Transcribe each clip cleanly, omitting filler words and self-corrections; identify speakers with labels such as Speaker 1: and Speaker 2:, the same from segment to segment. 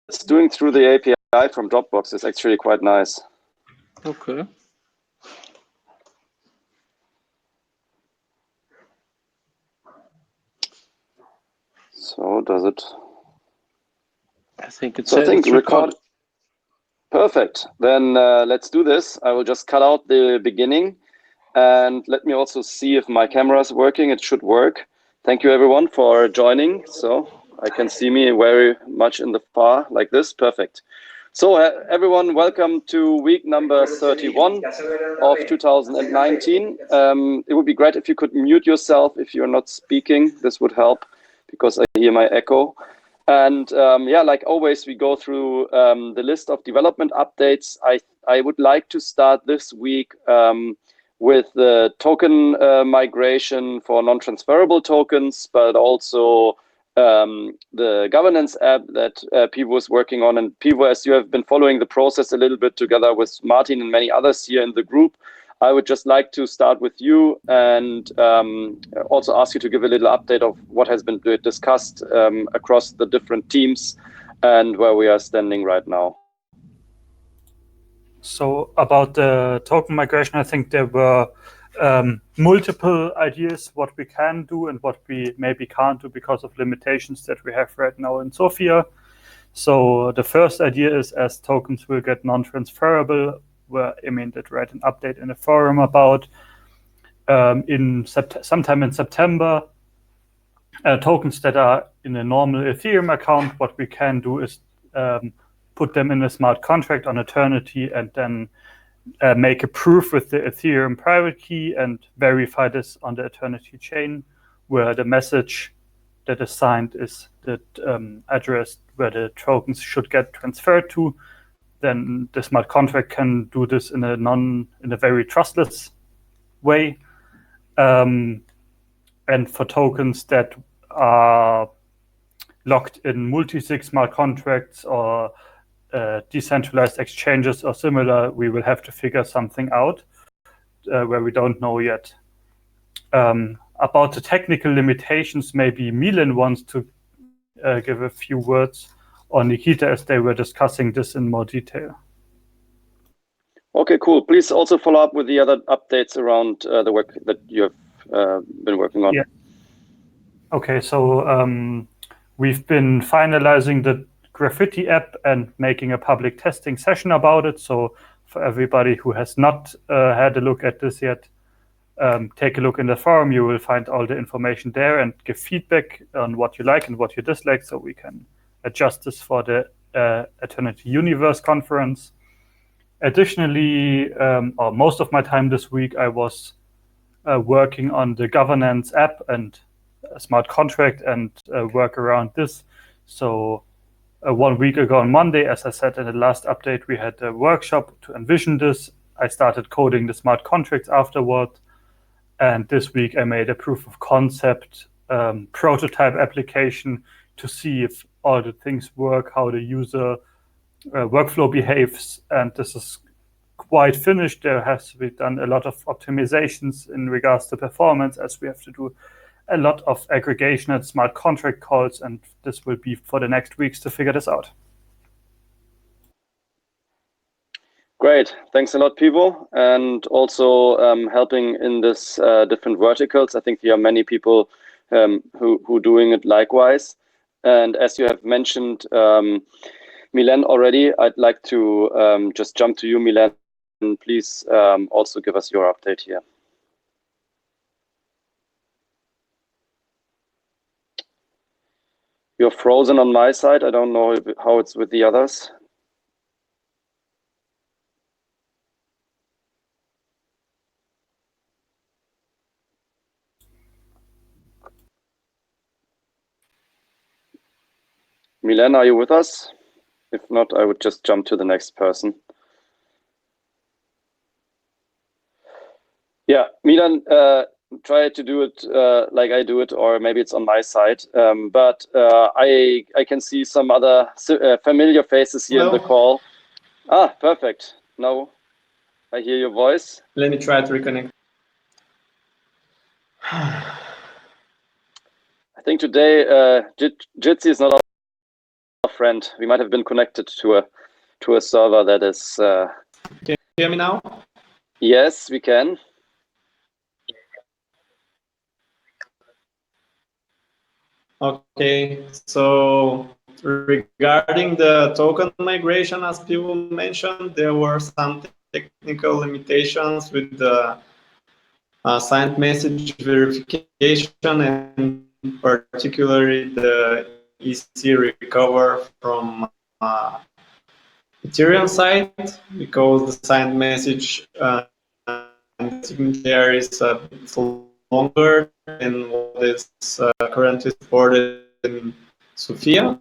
Speaker 1: it's doing through the API from Dropbox is actually quite nice.
Speaker 2: Okay.
Speaker 1: So does it?
Speaker 2: I think it's.
Speaker 1: So I think record. Perfect. Then let's do this. I will just cut out the beginning, and let me also see if my camera is working. It should work. Thank you everyone for joining. So I can see me very much in the far like this. Perfect. So everyone, welcome to week number 31 of 2019. It would be great if you could mute yourself if you're not speaking. This would help because I hear my echo. And yeah, like always, we go through the list of development updates. I would like to start this week with the token migration for non-transferable tokens, but also the governance app that Pivo was working on. And Pivo, as you have been following the process a little bit together with Martin and many others here in the group, I would just like to start with you and also ask you to give a little update of what has been discussed across the different teams and where we are standing right now.
Speaker 3: So about the token migration, I think there were multiple ideas what we can do and what we maybe can't do because of limitations that we have right now in Sophia. So the first idea is as tokens will get non-transferable, where Emin did write an update in the forum about sometime in September, tokens that are in a normal Ethereum account, what we can do is put them in a smart contract on Eternity and then make a proof with the Ethereum private key and verify this on the Eternity chain, where the message that is signed is the address where the tokens should get transferred to. Then the smart contract can do this in a very trustless way. And for tokens that are locked in multi-sig smart contracts or decentralized exchanges or similar, we will have to figure something out where we don't know yet. About the technical limitations, maybe Milan wants to give a few words, or Nikita, as they were discussing this in more detail.
Speaker 1: Okay, cool. Please also follow up with the other updates around the work that you have been working on.
Speaker 3: Yeah. Okay, so we've been finalizing the Graffiti app and making a public testing session about it. So for everybody who has not had a look at this yet, take a look in the forum. You will find all the information there and give feedback on what you like and what you dislike, so we can adjust this for the Eternity Universe conference. Additionally, or most of my time this week, I was working on the governance app and a smart contract and work around this. So 1 week ago on Monday, as I said in the last update, we had a workshop to envision this. I started coding the smart contracts afterward. And this week I made a proof of concept prototype application to see if all the things work, how the user workflow behaves. And this is quite finished. There has to be done a lot of optimizations in regards to performance, as we have to do a lot of aggregation and smart contract calls, and this will be for the next weeks to figure this out.
Speaker 1: Great, thanks a lot, Pivo, and also helping in this different verticals. I think there are many people who doing it likewise. And as you have mentioned, Milan already, I'd like to just jump to you, Milan, and please also give us your update here. You're frozen on my side. I don't know how it's with the others. Milan, are you with us? If not, I would just jump to the next person. Yeah, Milan, try to do it like I do it, or maybe it's on my side. But I can see some other familiar faces here in the call. Ah, perfect. Now I hear your voice.
Speaker 2: Let me try to reconnect.
Speaker 1: I think today Jitsi is not friend. We might have been connected to a server that is.
Speaker 2: Can you hear me now?
Speaker 1: Yes, we can.
Speaker 2: Okay, so regarding the token migration, as people mentioned, there were some technical limitations with the signed message verification, and particularly the EC recover from Ethereum side, because the signed message and the signature is a bit longer than what is currently supported in Sophia.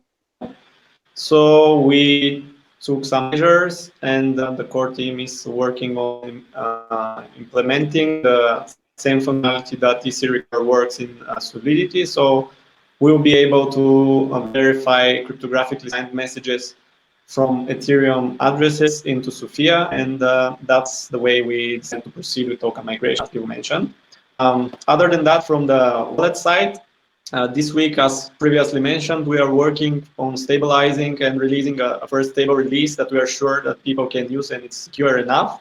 Speaker 2: So we took some measures, and the core team is working on implementing the same functionality that EC Recover works in Solidity. So we'll be able to verify cryptographically signed messages from Ethereum addresses into Sophia, and that's the way we intend to proceed with token migration, as you mentioned. Other than that, from the wallet side, this week, as previously mentioned, we are working on stabilizing and releasing a first stable release that we are sure that people can use and it's secure enough.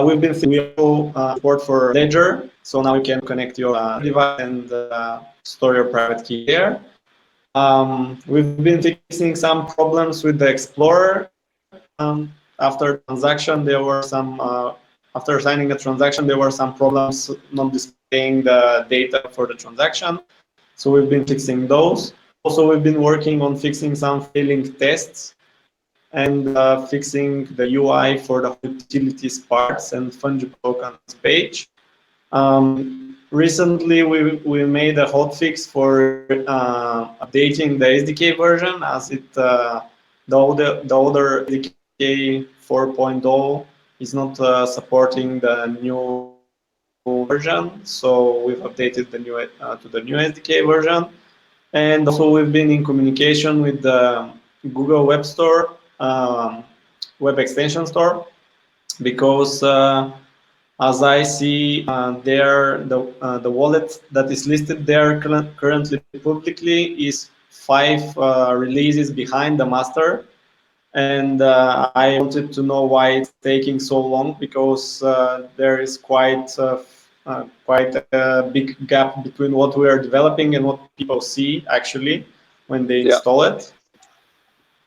Speaker 2: We've been support for Ledger, so now you can connect your device and store your private key there. We've been fixing some problems with the Explorer. After transaction, there were some. After signing a transaction, there were some problems not displaying the data for the transaction. So we've been fixing those. Also, we've been working on fixing some failing tests and fixing the UI for the utilities parts and fungible tokens page. Recently, we made a hotfix for updating the SDK version, as the older SDK 4.0 is not supporting the new version. So we've updated the new to the new SDK version, and also we've been in communication with the Google Web Store, Web Extension Store, because as I see there, the wallet that is listed there currently publicly is 5 releases behind the master. And I wanted to know why it's taking so long, because there is quite a big gap between what we are developing and what people see actually when they install it.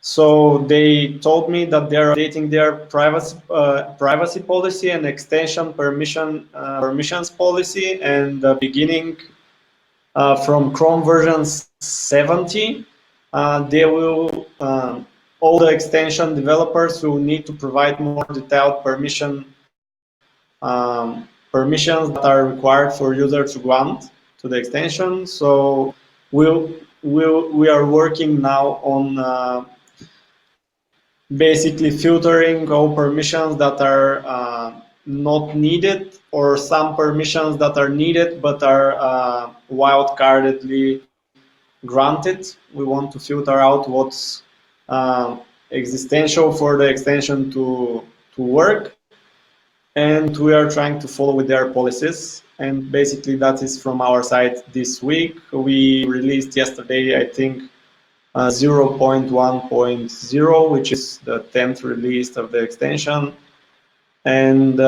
Speaker 2: So they told me that they're updating their privacy policy and extension permissions policy, and beginning from Chrome version 70, they will all the extension developers will need to provide more detailed permissions that are required for users to grant to the extension. So we are working now on basically filtering all permissions that are not needed, or some permissions that are needed but are wildcardedly granted. We want to filter out what's existential for the extension to work, and we are trying to follow with their policies. And basically that is from our side this week. We released yesterday, I think, 0.1.0, which is the 10th release of the extension. And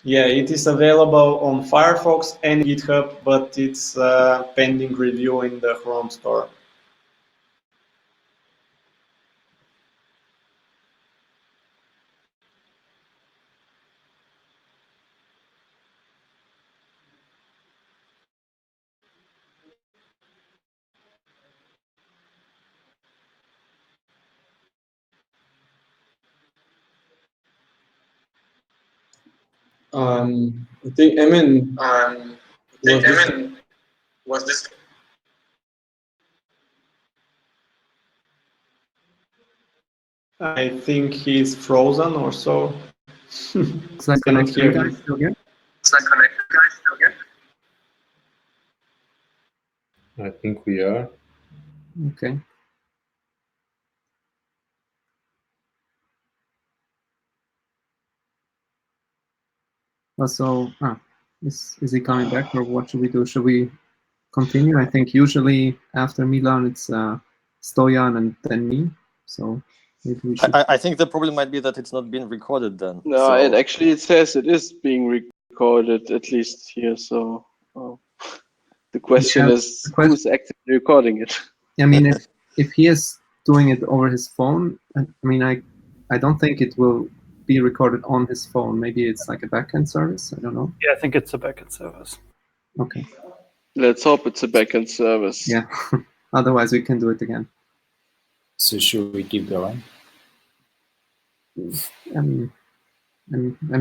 Speaker 2: yeah, it is available on Firefox and GitHub, but it's pending review in the Chrome store.
Speaker 4: I think Emin was this.
Speaker 2: I think he's frozen or so.
Speaker 5: It's like connect you guys still here?
Speaker 4: I think we are.
Speaker 5: Okay. So, is he coming back, or what should we do? Should we continue? I think usually after Milan it's Stoyan and then me. So maybe we should.
Speaker 6: I think the problem might be that it's not being recorded then.
Speaker 7: No,
Speaker 6: so.
Speaker 7: it actually says it is being recorded, at least here. So the question is, who's actively recording it?
Speaker 5: I mean, if he is doing it over his phone, I mean, I don't think it will be recorded on his phone. Maybe it's like a backend service. I don't know.
Speaker 3: Yeah, I think it's a backend service.
Speaker 5: Okay.
Speaker 7: Let's hope it's a backend service.
Speaker 5: Yeah. Otherwise, we can do it again.
Speaker 8: So should we keep going?
Speaker 5: I'm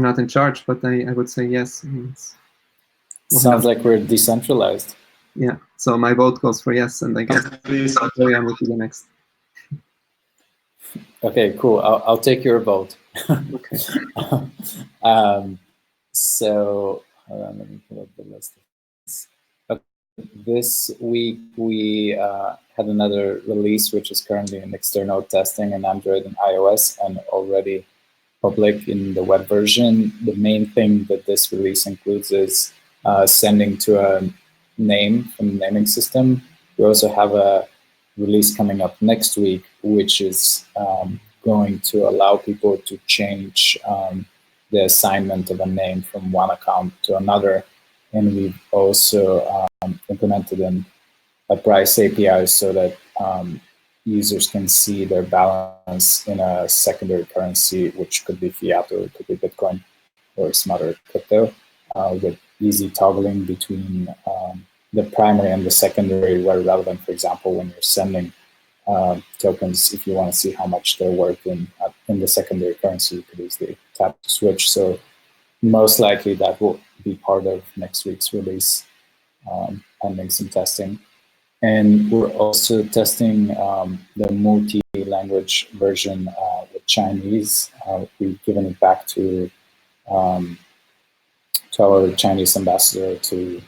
Speaker 5: not in charge, but I would say yes.
Speaker 8: Sounds like we're decentralized.
Speaker 5: Yeah. So my vote goes for yes, and I guess Dorian will be the next.
Speaker 8: Okay, cool. I'll take your vote.
Speaker 5: Okay.
Speaker 8: So hold on, let me pull up the list. Okay. This week we had another release, which is currently in external testing in Android and iOS, and already public in the web version. The main thing that this release includes is sending to a name from the naming system. We also have a release coming up next week, which is going to allow people to change the assignment of a name from one account to another. And we've also implemented a price API so that users can see their balance in a secondary currency, which could be fiat or it could be Bitcoin or some other crypto, with easy toggling between the primary and the secondary where relevant. For example, when you're sending tokens, if you want to see how much they're worth in the secondary currency, you could easily tap to switch. So most likely that will be part of next week's release, pending some testing. And we're also testing the multi-language version with Chinese. We've given it back to our Chinese ambassador to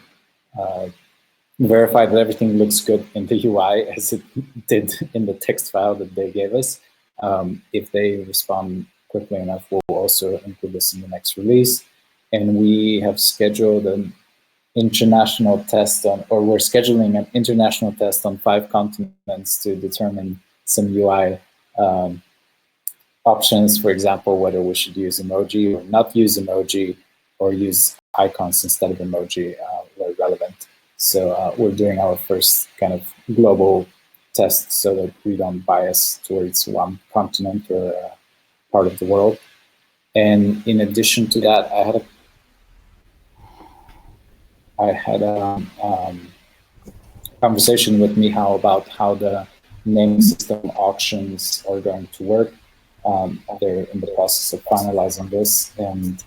Speaker 8: verify that everything looks good in the UI as it did in the text file that they gave us. If they respond quickly enough, we'll also include this in the next release. And we have scheduled an international test on, or we're scheduling an international test on 5 continents to determine some UI options. For example, whether we should use emoji or not use emoji, or use icons instead of emoji where relevant. So we're doing our first kind of global test so that we don't bias towards one continent or part of the world. And in addition to that, I had a conversation with Mihao about how the naming system auctions are going to work. They're in the process of finalizing this, and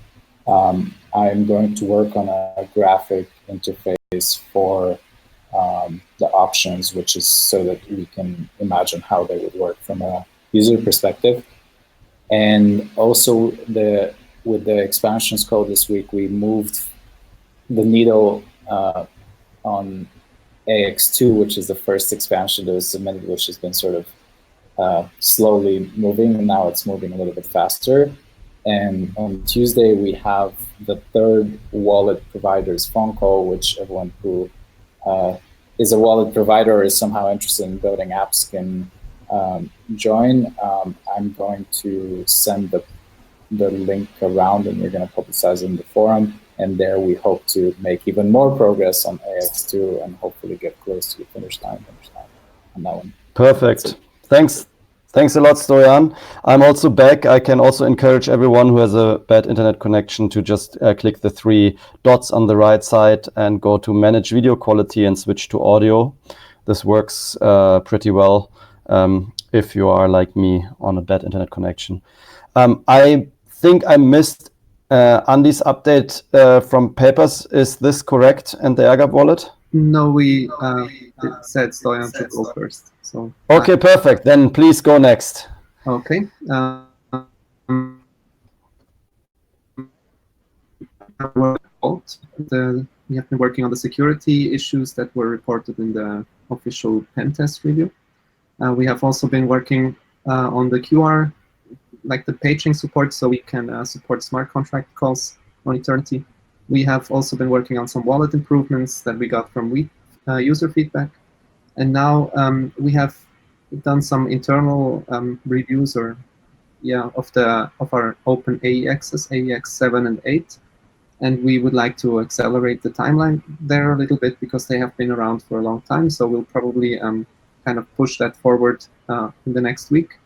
Speaker 8: I'm going to work on a graphic interface for the options, which is so that we can imagine how they would work from a user perspective. And also with the expansions code this week, we moved the needle on AX2, which is the first expansion that was submitted, which has been sort of slowly moving, and now it's moving a little bit faster. And on Tuesday, we have the 3rd wallet provider's phone call, which everyone who is a wallet provider or is somehow interested in building apps can join. I'm going to send the link around, and we're going to publicize it in the forum. And there we hope to make even more progress on AX2 and hopefully get close to the finish line on that one.
Speaker 1: Perfect. Thanks. Thanks a lot, Stoyan. I'm also back. I can also encourage everyone who has a bad internet connection to just click the 3 dots on the right side and go to Manage Video Quality and switch to audio. This works pretty well if you are like me on a bad internet connection. I think I missed Andy's update from Papers. Is this correct? And the AirGap wallet?
Speaker 5: No, we said Stoyan should go first. So
Speaker 1: okay, perfect. Then please go next.
Speaker 5: Okay. We have been working on the security issues that were reported in the official pen test review. We have also been working on the QR, like the paging support, so we can support smart contract calls on Eternity. We have also been working on some wallet improvements that we got from user feedback. And now we have done some internal reviews of our open AEXs, AEX 7 and 8. And we would like to accelerate the timeline there a little bit because they have been around for a long time. So we'll probably kind of push that forward in the next week.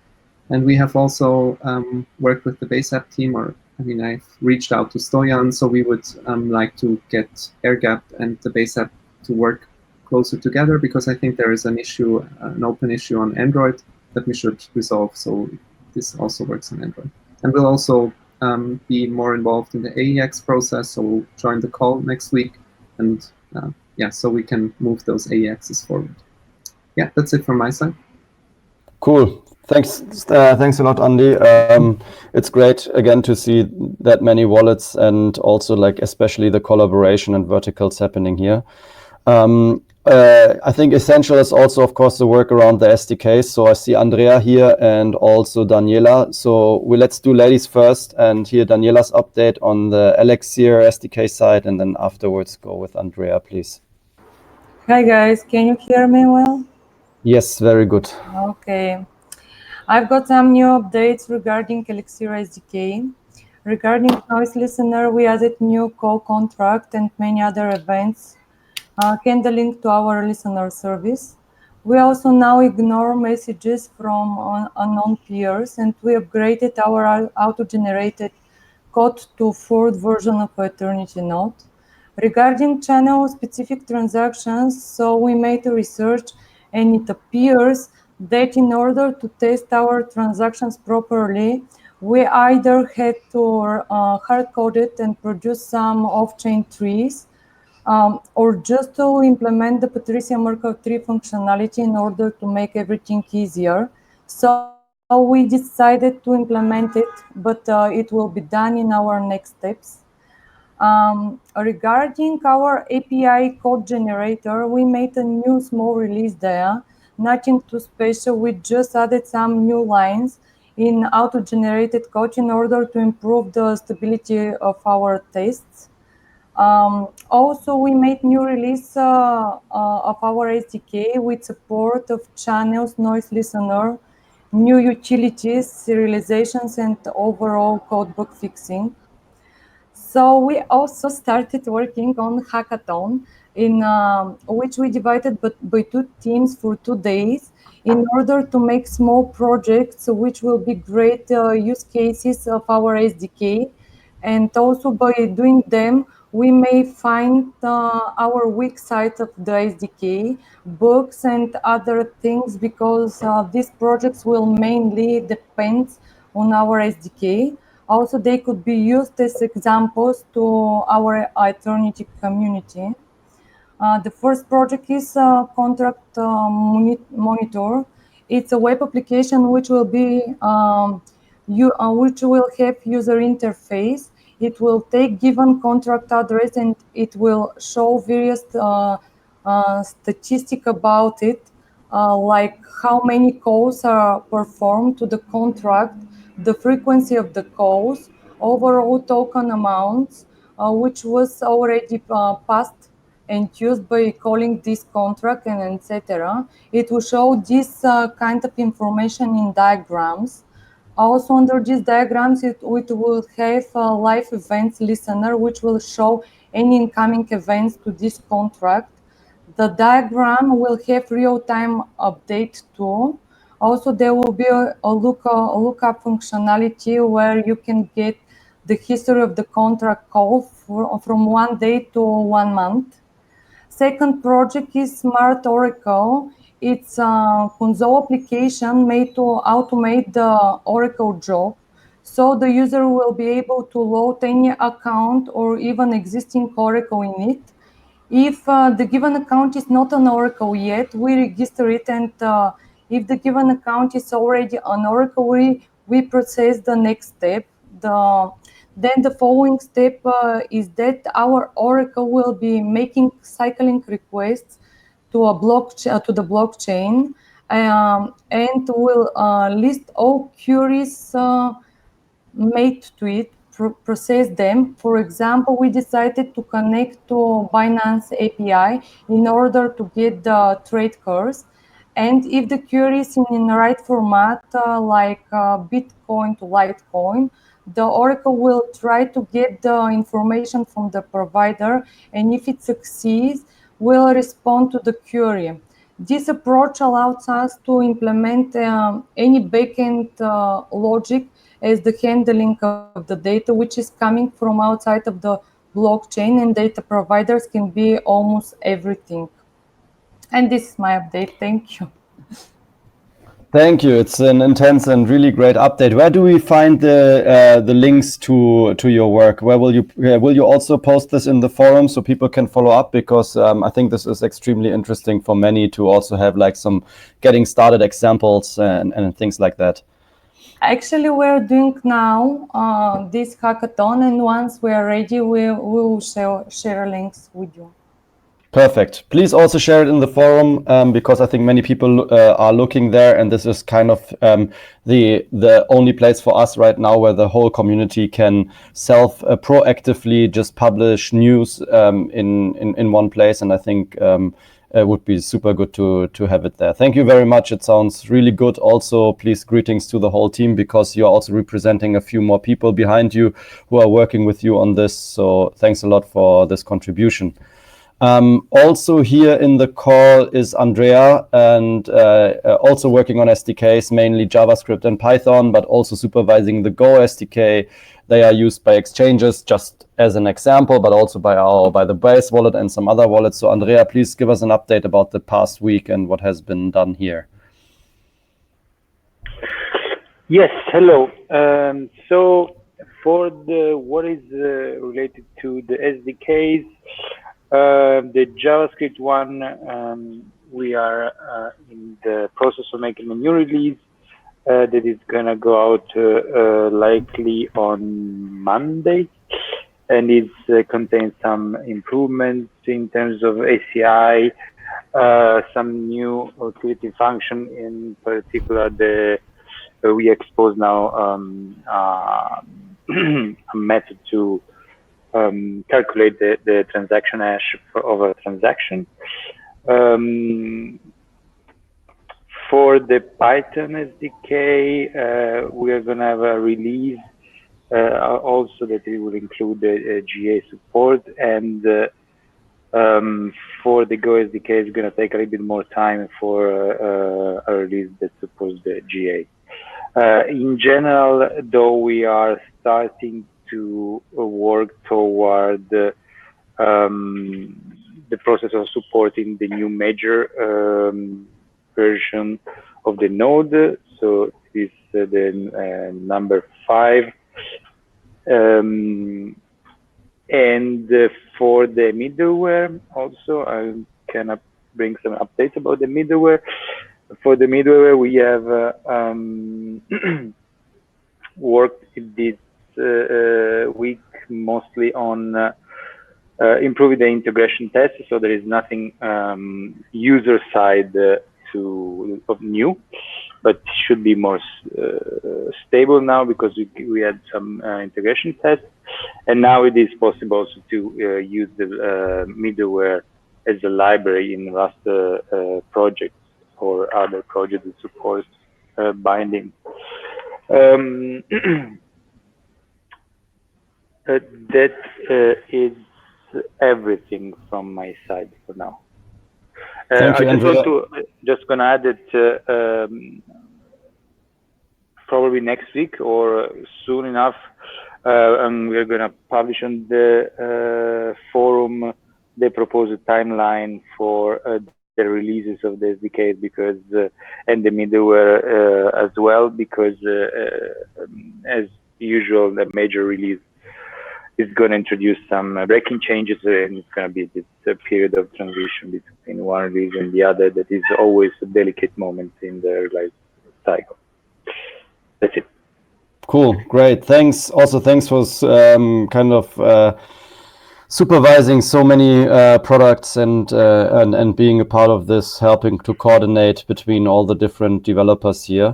Speaker 5: And we have also worked with the BaseApp team, I've reached out to Stoyan, so we would like to get AirGap and the BaseApp to work closer together because I think there is an issue, an open issue on Android that we should resolve. So this also works on Android. And we'll also be more involved in the AEX process, so we'll join the call next week, and so we can move those AEXs forward. Yeah, that's it from my side.
Speaker 1: Cool. Thanks a lot, Andy. It's great again to see that many wallets and also especially the collaboration and verticals happening here. I think essential is also, of course, the work around the SDKs. So I see Andrea here and also Daniela. So let's do ladies first and hear Daniela's update on the Elixir SDK side, and then afterwards go with Andrea, please.
Speaker 9: Hi guys, can you hear me well?
Speaker 1: Yes, very good.
Speaker 9: Okay. I've got some new updates regarding Elixir SDK. Regarding Noise Listener, we added new call contract and many other events handling to our listener service. We also now ignore messages from unknown peers, and we upgraded our auto-generated code to fourth version of Eternity node. Regarding channel-specific transactions, so we made a research, and it appears that in order to test our transactions properly, we either had to hard-code it and produce some off-chain trees, or just to implement the Patricia Markov tree functionality in order to make everything easier. So we decided to implement it, but it will be done in our next steps. Regarding our API code generator, we made a new small release there. Nothing too special. We just added some new lines in auto-generated code in order to improve the stability of our tests. Also, we made new release of our SDK with support of channels, noise listener, new utilities, serializations, and overall codebook fixing. So we also started working on hackathon, in which we divided by 2 teams for 2 days in order to make small projects, which will be great use cases of our SDK. And also by doing them, we may find our weak side of the SDK, bugs and other things, because these projects will mainly depend on our SDK. Also, they could be used as examples to our aeternity community. The first project is Contract Monitor. It's a web application which will be which will have user interface. It will take given contract address and it will show various statistics about it, like how many calls are performed to the contract, the frequency of the calls, overall token amounts, which was already passed and used by calling this contract, and etc. It will show this kind of information in diagrams. Also, under these diagrams, it will have a live events listener, which will show any incoming events to this contract. The diagram will have real-time update too. Also, there will be a lookup functionality where you can get the history of the contract call from 1 day to 1 month. Second project is Smart Oracle. It's a console application made to automate the Oracle job. So the user will be able to load any account or even existing Oracle in it. If the given account is not an Oracle yet, we register it, and if the given account is already an Oracle, we process the next step. Then the following step is that our Oracle will be making cycling requests to the blockchain, and will list all queries made to it, process them. For example, we decided to connect to Binance API in order to get the trade curves. And if the query is in the right format, like Bitcoin to Litecoin, the Oracle will try to get the information from the provider, and if it succeeds, will respond to the query. This approach allows us to implement any backend logic as the handling of the data, which is coming from outside of the blockchain, and data providers can be almost everything. And this is my update. Thank you.
Speaker 1: Thank you. It's an intense and really great update. Where do we find the links to your work? Where will you also post this in the forum so people can follow up? Because I think this is extremely interesting for many to also have like some getting started examples and things like that.
Speaker 9: Actually, we're doing now this hackathon, and once we are ready, we will share links with you.
Speaker 1: Perfect. Please also share it in the forum because I think many people are looking there, and this is kind of the only place for us right now where the whole community can proactively just publish news in one place, and I think it would be super good to have it there. Thank you very much. It sounds really good. Also, please greetings to the whole team because you're also representing a few more people behind you who are working with you on this. So thanks a lot for this contribution. Also here in the call is Andrea, and also working on SDKs, mainly JavaScript and Python, but also supervising the Go SDK. They are used by exchanges, just as an example, but also by the Base wallet and some other wallets. So Andrea, please give us an update about the past week and what has been done here.
Speaker 10: Yes, hello. So for what is related to the SDKs, the JavaScript one, we are in the process of making a new release that is gonna go out likely on Monday, and it contains some improvements in terms of ACI, some new utility function, in particular we expose now a method to calculate the transaction hash of a transaction. For the Python SDK, we are going to have a release also that it will include the GA support, and for the Go SDK, it's going to take a little bit more time for a release that supports the GA. In general, though, we are starting to work toward the process of supporting the new major version of the node. So this is the number 5. And for the middleware, also, I can bring some updates about the middleware. For the middleware, we have worked this week mostly on improving the integration test, so there is nothing user side of new, but should be more stable now because we had some integration tests, and now it is possible also to use the middleware as a library in Rust projects or other projects that support binding. That is everything from my side for now.
Speaker 1: Thank you, Andrea.
Speaker 10: Just gonna add that probably next week or soon enough, we're gonna publish on the forum the proposed timeline for the releases of the SDKs, because and the middleware as well, because as usual, the major release is going to introduce some breaking changes, and it's going to be this period of transition between one release and the other that is always a delicate moment in the life cycle. That's it.
Speaker 1: Cool, great. Thanks. Also, thanks for kind of supervising so many products and being a part of this, helping to coordinate between all the different developers here.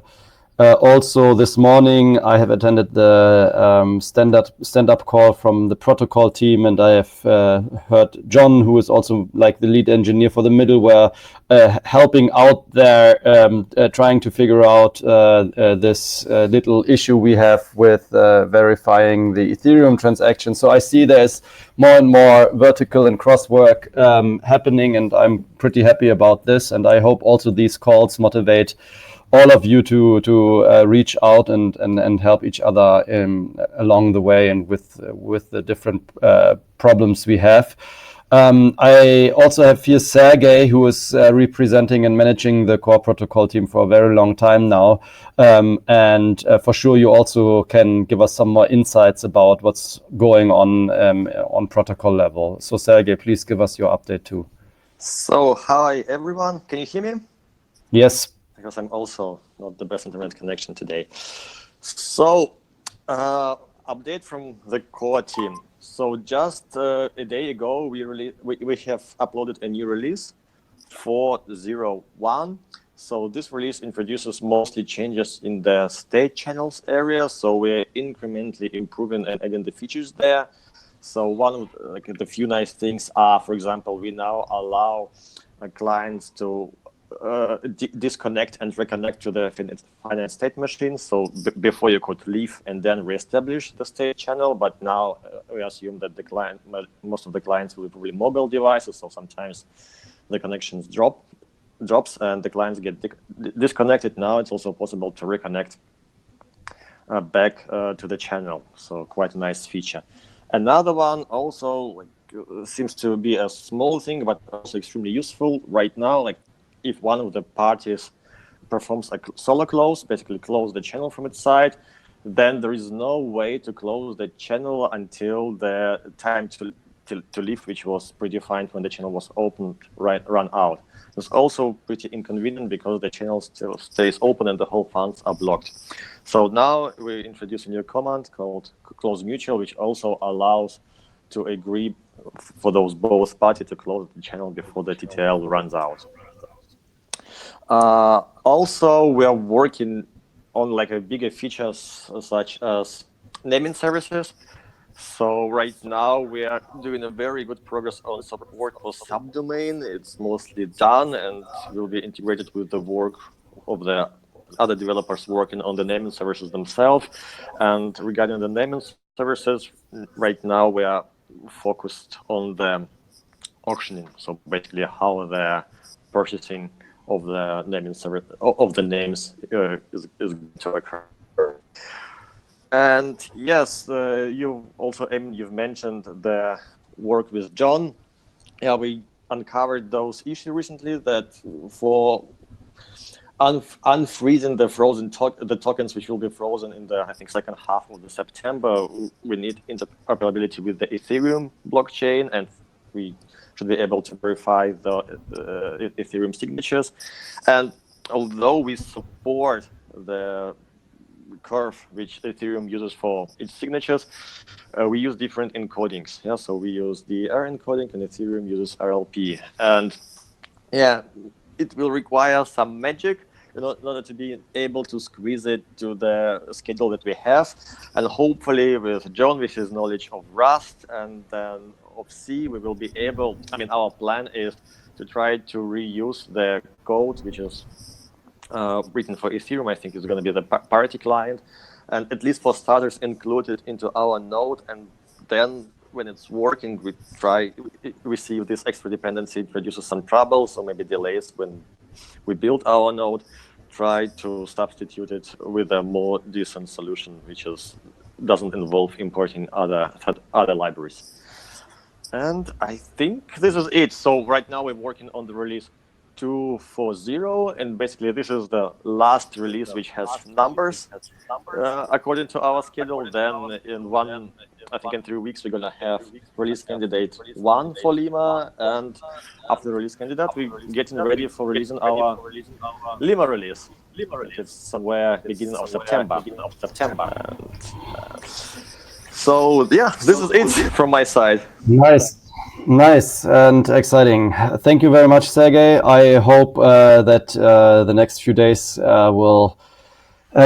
Speaker 1: Also, this morning I have attended the stand-up call from the protocol team, and I have heard John, who is also like the lead engineer for the middleware, helping out there, trying to figure out this little issue we have with verifying the Ethereum transaction. So I see there's more and more vertical and cross work happening, and I'm pretty happy about this. And I hope also these calls motivate all of you to reach out and help each other along the way and with the different problems we have. I also have here Sergey, who is representing and managing the core protocol team for a very long time now. And for sure, you also can give us some more insights about what's going on protocol level. So Sergey, please give us your update too.
Speaker 6: So, hi everyone. Can you hear me?
Speaker 1: Yes.
Speaker 6: Because I'm also not the best internet connection today. So, update from the core team. So just a day ago, we have uploaded a new release, 4.0.1. So this release introduces mostly changes in the state channels area. So we're incrementally improving and adding the features there. So one of the few nice things are, for example, we now allow clients to disconnect and reconnect to the finite state machine. So before you could leave and then reestablish the state channel, but now we assume that most of the clients will be probably mobile devices, so sometimes the connections drops and the clients get disconnected. Now it's also possible to reconnect back to the channel. So quite a nice feature. Another one also seems to be a small thing, but also extremely useful right now. If one of the parties performs a solo close, basically close the channel from its side, then there is no way to close the channel until the time to leave, which was predefined when the channel was opened, run out. It's also pretty inconvenient because the channel still stays open and the whole funds are blocked. So now we introduce a new command called close mutual, which also allows to agree for those both parties to close the channel before the TTL runs out. Also, we are working on bigger features such as naming services. So right now we are doing a very good progress on support for subdomain. It's mostly done and will be integrated with the work of the other developers working on the naming services themselves. And regarding the naming services, right now we are focused on the auctioning. So basically how the purchasing of the naming service of the names is going to occur. And yes, you've mentioned the work with John. Yeah, we uncovered those issues recently that for unfreezing the tokens which will be frozen in the second half of September, we need interoperability with the Ethereum blockchain, and we should be able to verify the Ethereum signatures. And although we support the curve which Ethereum uses for its signatures, we use different encodings. Yeah, so we use the R encoding and Ethereum uses RLP. And yeah, it will require some magic in order to be able to squeeze it to the schedule that we have. And hopefully with John, with his knowledge of Rust and then of C, we will be able, our plan is to try to reuse the code, which is written for Ethereum. I think it's going to be the parity client, and at least for starters, include it into our node. And then when it's working, we see this extra dependency produces some trouble, so maybe delays when we build our node, try to substitute it with a more decent solution, which doesn't involve importing other libraries. And I think this is it. So right now we're working on the release 2.4.0, and basically this is the last release which has numbers according to our schedule. Then in 3 weeks we're gonna have release candidate 1 for Lima, and after release candidate we're getting ready for releasing our Lima release, which is somewhere beginning of September. So yeah, this is it from my side.
Speaker 1: Nice and exciting. Thank you very much, Sergey. I hope that the next few days will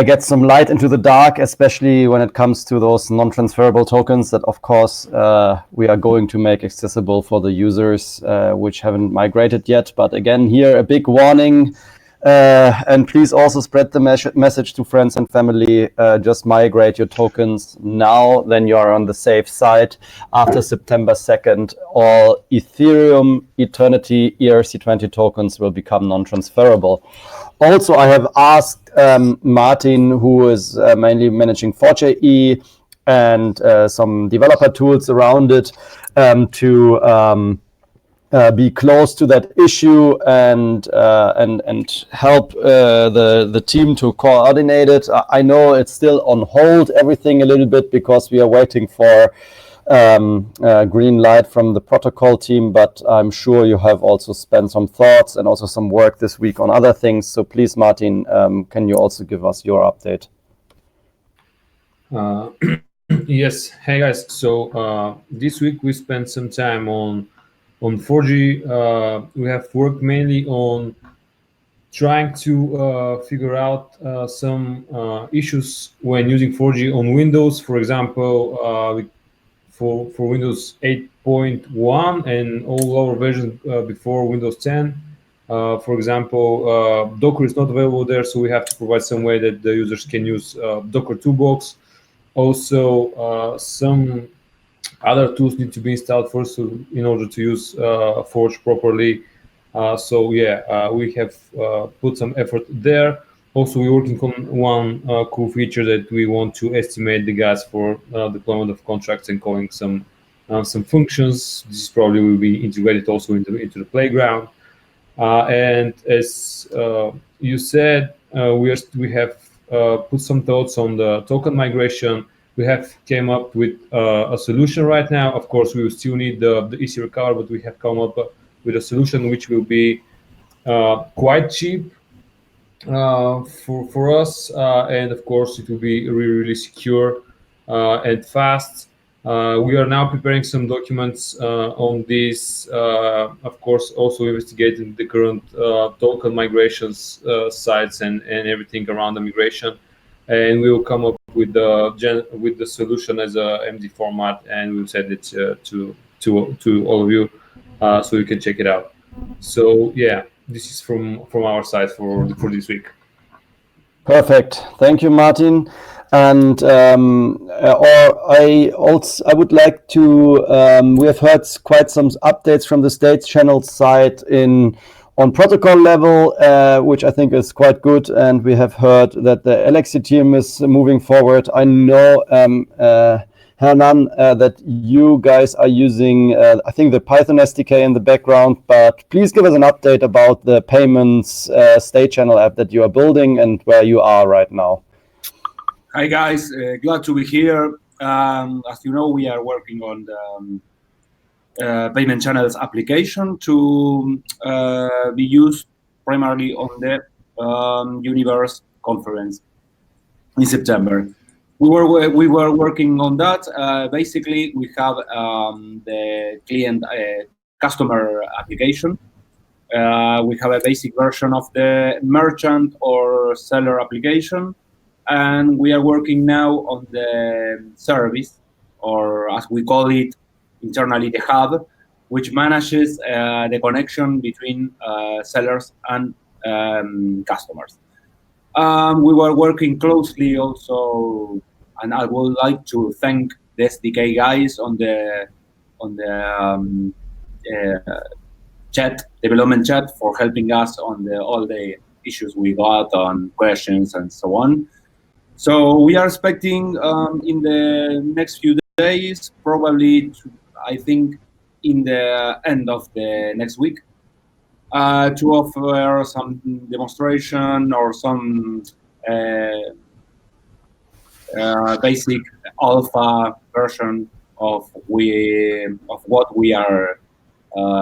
Speaker 1: get some light into the dark, especially when it comes to those non-transferable tokens that, of course, we are going to make accessible for the users which haven't migrated yet. But again, here a big warning, and please also spread the message to friends and family. Just migrate your tokens now, then you are on the safe side. After September 2nd, all Ethereum, Eternity, ERC20 tokens will become non-transferable. Also, I have asked Martin, who is mainly managing Forge.AE and some developer tools around it, to be close to that issue and help the team to coordinate it. I know it's still on hold, everything a little bit, because we are waiting for green light from the protocol team, but I'm sure you have also spent some thoughts and also some work this week on other things. So please, Martin, can you also give us your update?
Speaker 4: Yes. Hey guys. So this week we spent some time on Forge. We have worked mainly on trying to figure out some issues when using Forge on Windows. For example, for Windows 8.1 and all lower versions before Windows 10. For example, Docker is not available there, so we have to provide some way that the users can use Docker Toolbox. Also, some other tools need to be installed first in order to use Forge properly. So yeah, we have put some effort there. Also, we're working on one cool feature that we want to estimate the gas for deployment of contracts and calling some functions. This probably will be integrated also into the playground. And as you said, we have put some thoughts on the token migration. We have came up with a solution right now. Of course, we will still need the EC recover, but we have come up with a solution which will be quite cheap for us, and of course, it will be really secure and fast. We are now preparing some documents on this. Of course, also investigating the current token migrations sites and everything around the migration. And we will come up with the solution as a MD format, and we'll send it to all of you so you can check it out. So yeah, this is from our side for this week.
Speaker 1: Perfect. Thank you, Martin. And I would like to. We have heard quite some updates from the States channel side on protocol level, which I think is quite good. And we have heard that the Alexi team is moving forward. I know, Hernan, that you guys are using, I think, the Python SDK in the background, but please give us an update about the payments state channel app that you are building and where you are right now.
Speaker 11: Hi guys, glad to be here. As you know, we are working on the payment channels application to be used primarily on the Universe conference in September. We were working on that. Basically, we have the client customer application. We have a basic version of the merchant or seller application, and we are working now on the service, or as we call it internally, the hub, which manages the connection between sellers and customers. We were working closely also, and I would like to thank the SDK guys on the development chat for helping us on all the issues we got on questions and so on. So we are expecting in the next few days, probably I think in the end of the next week, to offer some demonstration or some basic alpha version of what we are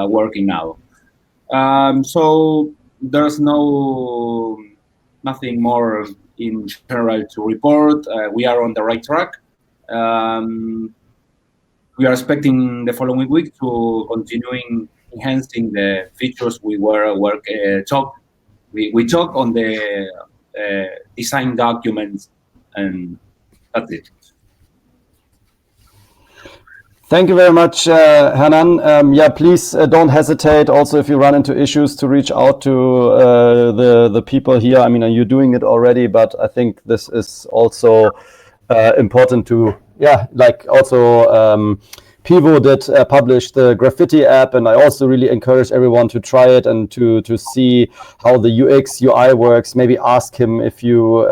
Speaker 11: working now. So there's nothing more in general to report. We are on the right track. We are expecting the following week to continuing enhancing the features we talk on the design documents, and that's it.
Speaker 1: Thank you very much, Hernan. Yeah, please don't hesitate. Also, if you run into issues, to reach out to the people here. I mean, you're doing it already, but I think this is also important to, like also Pivo did publish the graffiti app, and I also really encourage everyone to try it and to see how the UX UI works. Maybe ask him if you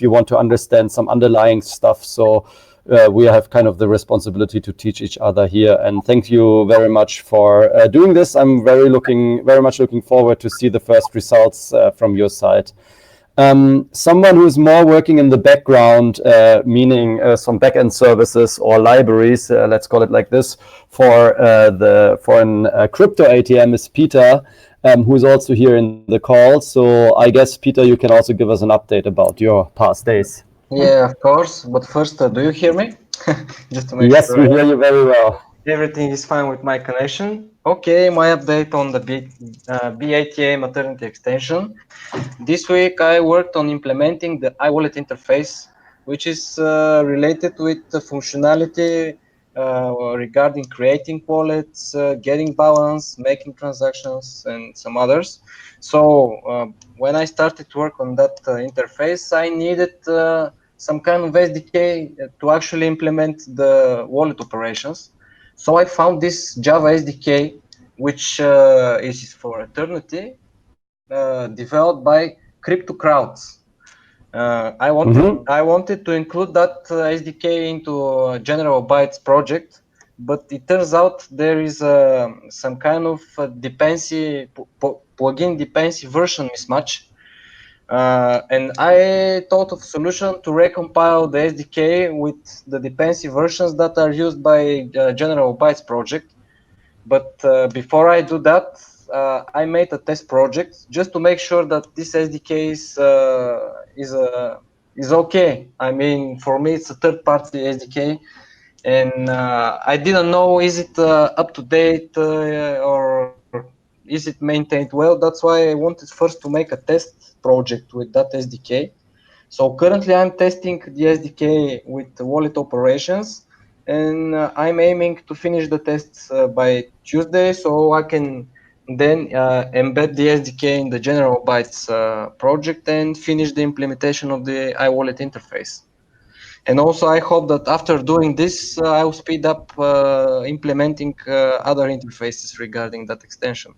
Speaker 1: want to understand some underlying stuff. So we have kind of the responsibility to teach each other here. And thank you very much for doing this. I'm very much looking forward to see the first results from your side. Someone who's more working in the background, meaning some backend services or libraries, let's call it like this, for an crypto ATM is Peter, who's also here in the call. So I guess, Peter, you can also give us an update about your past days.
Speaker 12: Yeah, of course. But first, do you hear me? Just to make
Speaker 1: yes,
Speaker 12: sure.
Speaker 1: Yes, we hear you very well.
Speaker 12: Everything is fine with my connection. Okay, my update on the BATA maternity extension. This week I worked on implementing the iWallet interface, which is related with the functionality regarding creating wallets, getting balance, making transactions, and some others. So when I started to work on that interface, I needed some kind of SDK to actually implement the wallet operations. So I found this Java SDK, which is for Eternity, developed by CryptoCrowds. I wanted to include that SDK into General Bytes project, but it turns out there is some kind of dependency plugin dependency version mismatch. And I thought of a solution to recompile the SDK with the dependency versions that are used by General Bytes project. But before I do that, I made a test project just to make sure that this SDK is okay. I mean, for me, it's a third-party SDK, and I didn't know is it up to date or is it maintained well. That's why I wanted first to make a test project with that SDK. So currently I'm testing the SDK with the wallet operations, and I'm aiming to finish the tests by Tuesday, so I can then embed the SDK in the General Bytes project and finish the implementation of the iWallet interface. And also I hope that after doing this, I will speed up implementing other interfaces regarding that extension.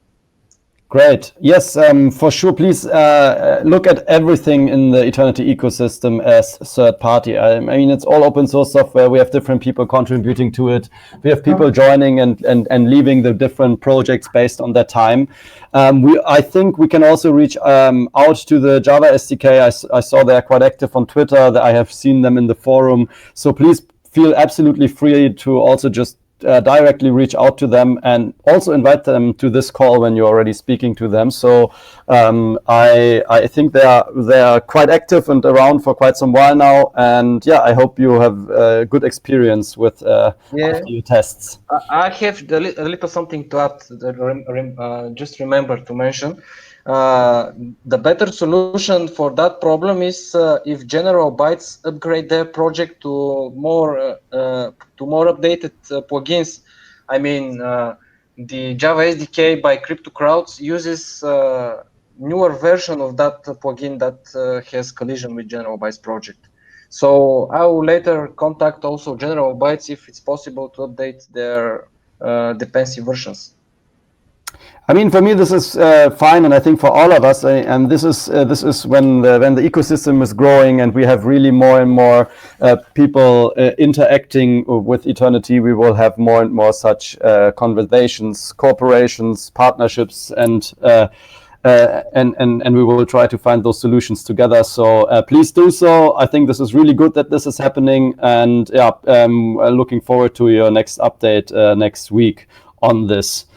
Speaker 1: Great. Yes, for sure. Please look at everything in the Eternity ecosystem as third party. I mean, it's all open source software. We have different people contributing to it. We have people joining and leaving the different projects based on their time. I think we can also reach out to the Java SDK. I saw they're quite active on Twitter. I have seen them in the forum. So please feel absolutely free to also just directly reach out to them and also invite them to this call when you're already speaking to them. So I think they are quite active and around for quite some while now. And yeah, I hope you have a good experience with your tests.
Speaker 12: I have a little something to add. Just remember to mention. The better solution for that problem is if General Bytes upgrade their project to more updated plugins. I mean, the Java SDK by CryptoCrowds uses newer version of that plugin that has collision with General Bytes project. So I will later contact also General Bytes if it's possible to update their dependency versions.
Speaker 1: I mean, for me, this is fine, and I think for all of us, and this is when the ecosystem is growing and we have really more and more people interacting with Eternity. We will have more and more such conversations, corporations, partnerships, and we will try to find those solutions together. So please do so. I think this is really good that this is happening, and yeah, looking forward to your next update next week on this.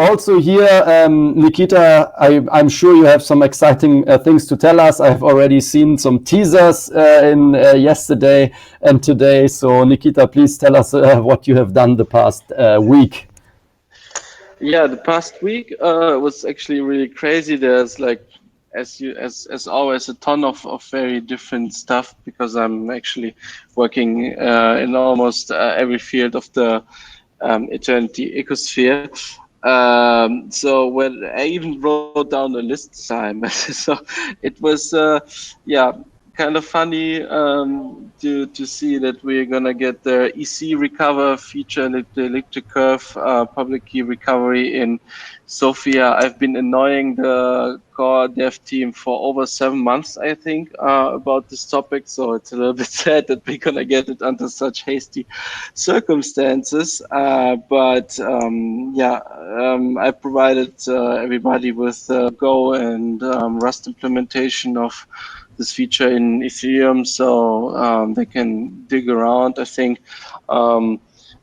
Speaker 1: Also here, Nikita, I'm sure you have some exciting things to tell us. I've already seen some teasers in yesterday and today. So Nikita, please tell us what you have done the past week.
Speaker 7: Yeah, the past week was actually really crazy. There's like as always, a ton of very different stuff, because I'm actually working in almost every field of the Eternity ecosphere. So when I even wrote down a list this time, so it was yeah, kind of funny to see that we're gonna get the EC recover feature, the electric curve public key recovery in Sophia. I've been annoying the core dev team for over 7 months, I think, about this topic. So it's a little bit sad that we're gonna get it under such hasty circumstances. But yeah, I provided everybody with Go and Rust implementation of this feature in Ethereum, so they can dig around. I think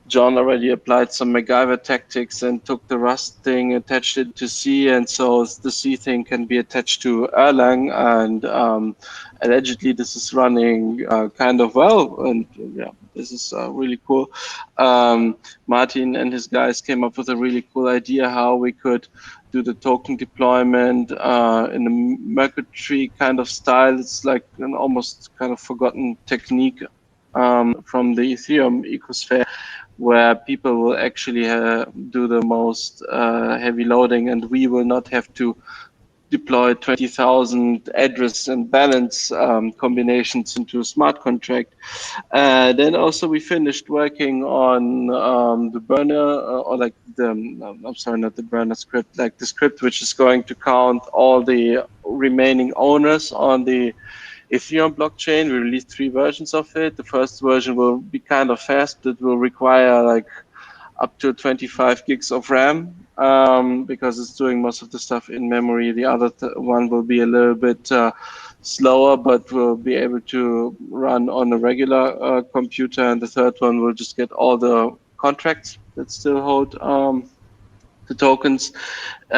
Speaker 7: John already applied some MacGyver tactics and took the Rust thing, attached it to C, and so the C thing can be attached to Erlang, and allegedly this is running kind of well, and yeah, this is really cool. Martin and his guys came up with a really cool idea how we could do the token deployment in a Merkle kind of style. It's like an almost kind of forgotten technique from the Ethereum ecosphere, where people will actually do the most heavy loading, and we will not have to deploy 20,000 address and balance combinations into a smart contract. Then also we finished working on the burner, or like the, I'm sorry, not the burner script, like the script which is going to count all the remaining owners on the Ethereum blockchain. We released 3 versions of it. The first version will be kind of fast. It will require like up to 25 gigs of RAM because it's doing most of the stuff in memory. The other one will be a little bit slower, but will be able to run on a regular computer. And the third one will just get all the contracts that still hold the tokens.
Speaker 13: Do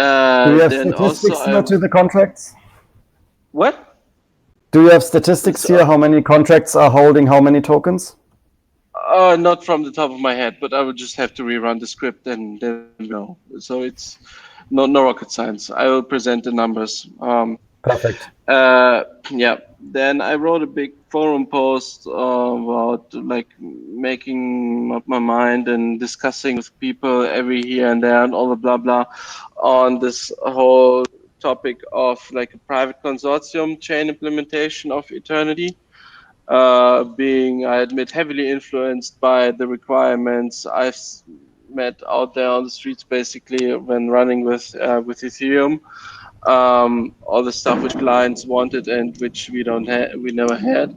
Speaker 13: you have
Speaker 7: then
Speaker 13: statistics
Speaker 7: also
Speaker 13: here to the contracts?
Speaker 7: What?
Speaker 13: Do you have statistics here? How many contracts are holding how many tokens?
Speaker 7: Not from the top of my head, but I would just have to rerun the script and then go. So it's no rocket science. I will present the numbers.
Speaker 13: Perfect.
Speaker 7: Yeah. Then I wrote a big forum post about like making up my mind and discussing with people every here and there and all the blah blah on this whole topic of like a private consortium chain implementation of Eternity. Being, I admit, heavily influenced by the requirements I've met out there on the streets, basically when running with Ethereum. All the stuff which clients wanted and which we never had.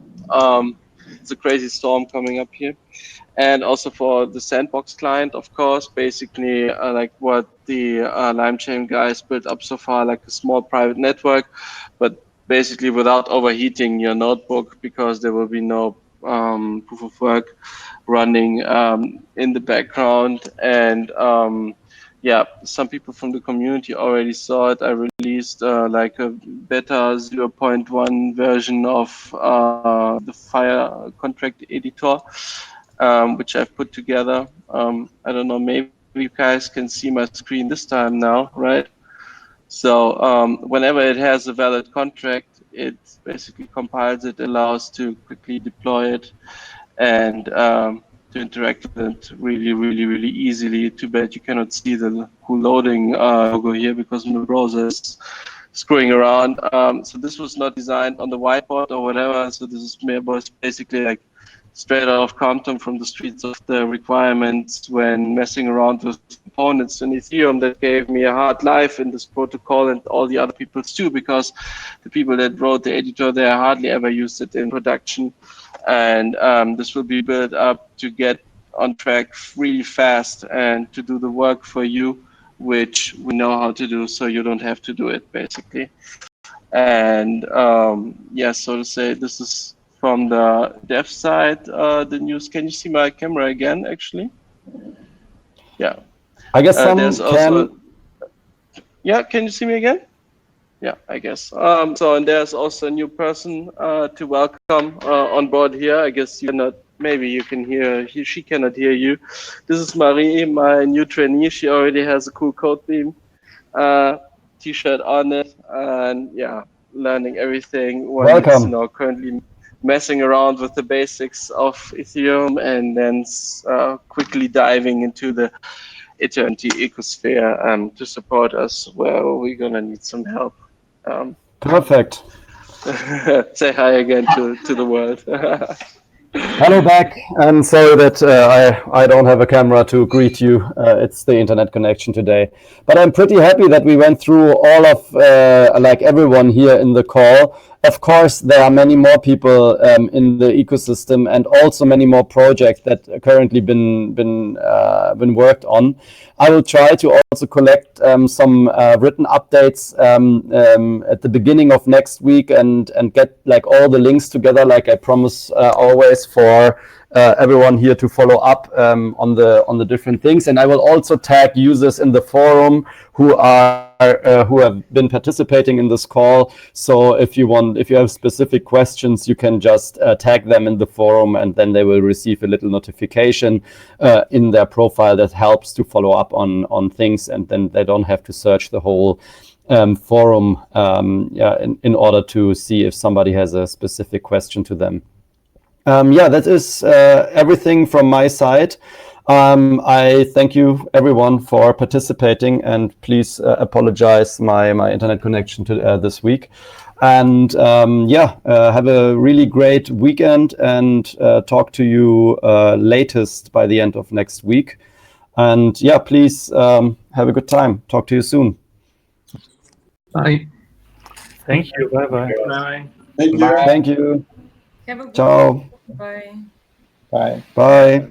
Speaker 7: It's a crazy storm coming up here. And also for the sandbox client, of course, basically like what the LimeChain guys built up so far, like a small private network, but basically without overheating your notebook, because there will be no proof of work running in the background. And yeah, some people from the community already saw it. I released like a beta 0.1 version of the Fire contract editor, which I've put together. I don't know, maybe you guys can see my screen this time now, right? So whenever it has a valid contract, it basically compiles it, allows to quickly deploy it, and to interact with it really easily. Too bad you cannot see the cool loading logo here because my browser is screwing around. So this was not designed on the whiteboard or whatever. So this is basically like straight out of Compton from the streets of the requirements when messing around with components in Ethereum. That gave me a hard life in this protocol, and all the other people's too, because the people that wrote the editor there hardly ever used it in production. And this will be built up to get on track really fast and to do the work for you, which we know how to do, so you don't have to do it, basically. And yeah, so to say, this is from the dev side, the news. Can you see my camera again, actually? Yeah.
Speaker 13: I guess some
Speaker 7: there's also, yeah, can you see me again? Yeah, I guess. So, and there's also a new person to welcome on board here. I guess you cannot, maybe you can hear, she cannot hear you. This is Marie, my new trainee. She already has a cool code theme t-shirt on it. And yeah, learning everything. One is,
Speaker 13: Welcome.
Speaker 7: currently messing around with the basics of Ethereum, and then quickly diving into the Eternity ecosphere to support us where we're gonna need some help.
Speaker 13: Perfect.
Speaker 7: Say hi again to the world.
Speaker 13: Hello back. I'm sorry that I don't have a camera to greet you. It's the internet connection today. But I'm pretty happy that we went through all of, like everyone here in the call. Of course, there are many more people in the ecosystem and also many more projects that are currently been worked on. I will try to also collect some written updates at the beginning of next week and get like all the links together, like I promise always, for everyone here to follow up on the different things. And I will also tag users in the forum who have been participating in this call. So if you have specific questions, you can just tag them in the forum, and then they will receive a little notification in their profile that helps to follow up on things, and then they don't have to search the whole forum in order to see if somebody has a specific question to them. That is everything from my side. I thank you everyone for participating, and please apologize my internet connection to this week. And have a really great weekend, and talk to you latest by the end of next week. And please have a good time. Talk to you soon.
Speaker 5: Bye.
Speaker 3: Thank you. Bye bye.
Speaker 2: Bye.
Speaker 8: Thank you.
Speaker 12: Bye.
Speaker 13: Thank you.
Speaker 9: Have a good
Speaker 13: Ciao.
Speaker 9: Bye.
Speaker 8: Bye.
Speaker 13: Bye.